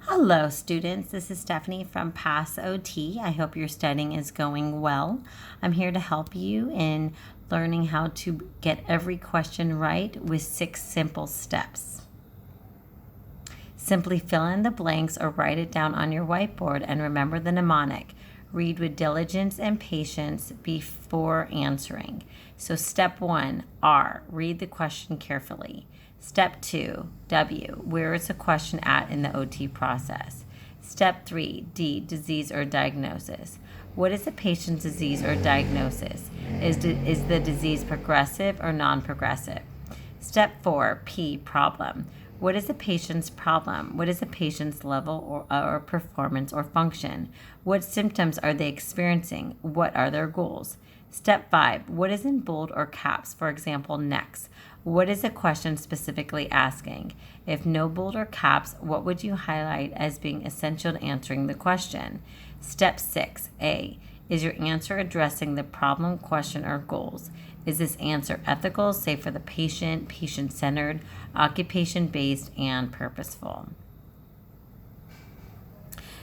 Hello, students. This is Stephanie from Pass OT. I hope your studying is going well. I'm here to help you in learning how to get every question right with 6 simple steps. Simply fill in the blanks or write it down on your whiteboard and remember the mnemonic. Read with diligence and patience before answering. So step 1, R, read the question carefully. Step 2, W, where is the question at in the OT process? Step 3, D, disease or diagnosis. What is the patient's disease or diagnosis? Is the disease progressive or non-progressive? Step 4, P, problem. What is the patient's problem? What is the patient's level or performance or function? What symptoms are they experiencing? What are their goals? Step 5, what is in bold or caps? For example, next. What is the question specifically asking? If no bold or caps, what would you highlight as being essential to answering the question? Step 6, A, is your answer addressing the problem, question, or goals? Is this answer ethical, safe for the patient, patient-centered, occupation-based, and purposeful?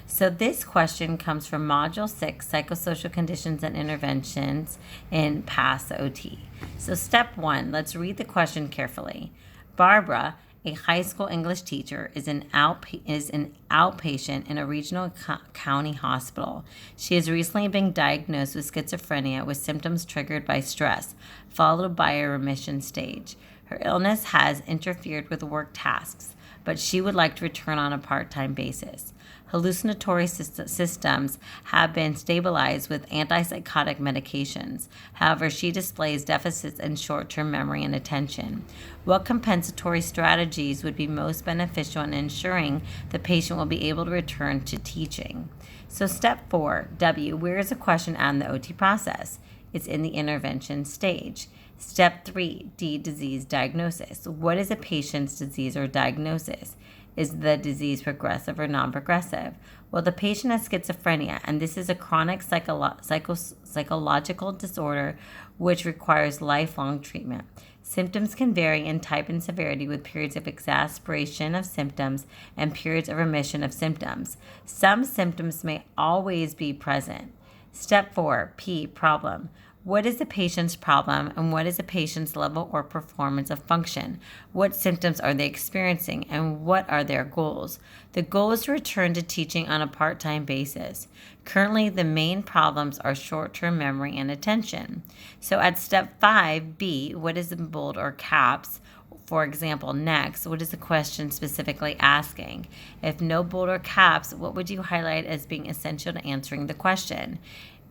So this question comes from Module 6, Psychosocial Conditions and Interventions in Pass OT. So step 1, let's read the question carefully. Barbara, a high school English teacher, is an outpatient in a regional county hospital. She has recently been diagnosed with schizophrenia with symptoms triggered by stress, followed by a remission stage. Her illness has interfered with work tasks, but she would like to return on a part-time basis. Hallucinatory systems have been stabilized with antipsychotic medications. However, she displays deficits in short-term memory and attention. What compensatory strategies would be most beneficial in ensuring the patient will be able to return to teaching? So step 4, W, where is the question at in the OT process? It's in the intervention stage. Step 3, D, disease diagnosis. What is a patient's disease or diagnosis? Is the disease progressive or non-progressive? Well, the patient has schizophrenia, and this is a chronic psychological disorder which requires lifelong treatment. Symptoms can vary in type and severity with periods of exacerbation of symptoms and periods of remission of symptoms. Some symptoms may always be present. Step 4, P, problem. What is the patient's problem and what is the patient's level or performance of function? What symptoms are they experiencing and what are their goals? The goal is to return to teaching on a part-time basis. Currently, the main problems are short-term memory and attention. So at step 5B, what is in bold or caps? For example, next, what is the question specifically asking? If no bold or caps, what would you highlight as being essential to answering the question?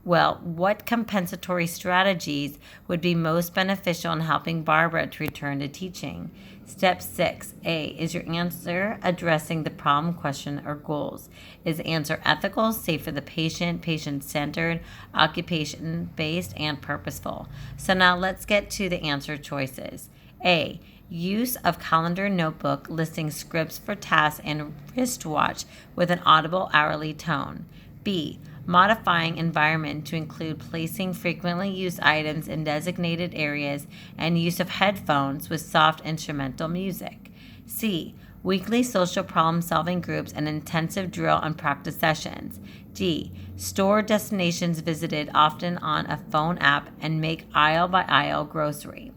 Well, what compensatory strategies would be most beneficial in helping Barbara to return to teaching? Step 6, A, is your answer addressing the problem, question, or goals? Is the answer ethical, safe for the patient, patient-centered, occupation-based, and purposeful? So now let's get to the answer choices. A, use of calendar notebook listing scripts for tasks and wristwatch with an audible hourly tone. B, modifying environment to include placing frequently used items in designated areas and use of headphones with soft instrumental music. C, weekly social problem-solving groups and intensive drill and practice sessions. D, store destinations visited often on a phone app and make aisle-by-aisle grocery.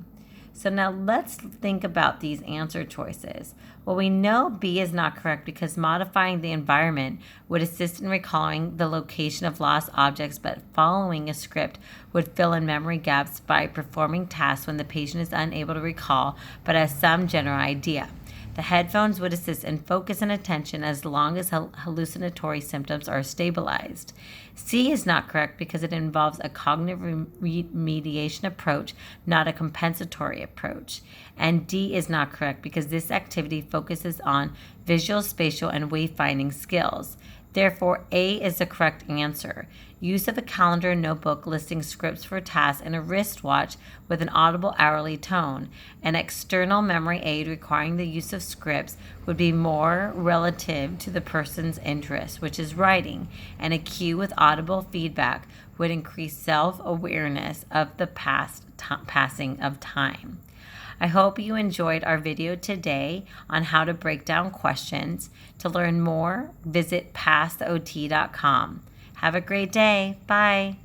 So now let's think about these answer choices. Well, we know B is not correct because modifying the environment would assist in recalling the location of lost objects, but following a script would fill in memory gaps by performing tasks when the patient is unable to recall but has some general idea. The headphones would assist in focus and attention as long as hallucinatory symptoms are stabilized. C is not correct because it involves a cognitive remediation approach, not a compensatory approach. And D is not correct because this activity focuses on visual, spatial, and wayfinding skills. Therefore, A is the correct answer. Use of a calendar notebook listing scripts for tasks and a wristwatch with an audible hourly tone. An external memory aid requiring the use of scripts would be more relative to the person's interest, which is writing, and a cue with audible feedback would increase self-awareness of the passing of time. I hope you enjoyed our video today on how to break down questions. To learn more, visit PassOT.com. Have a great day. Bye.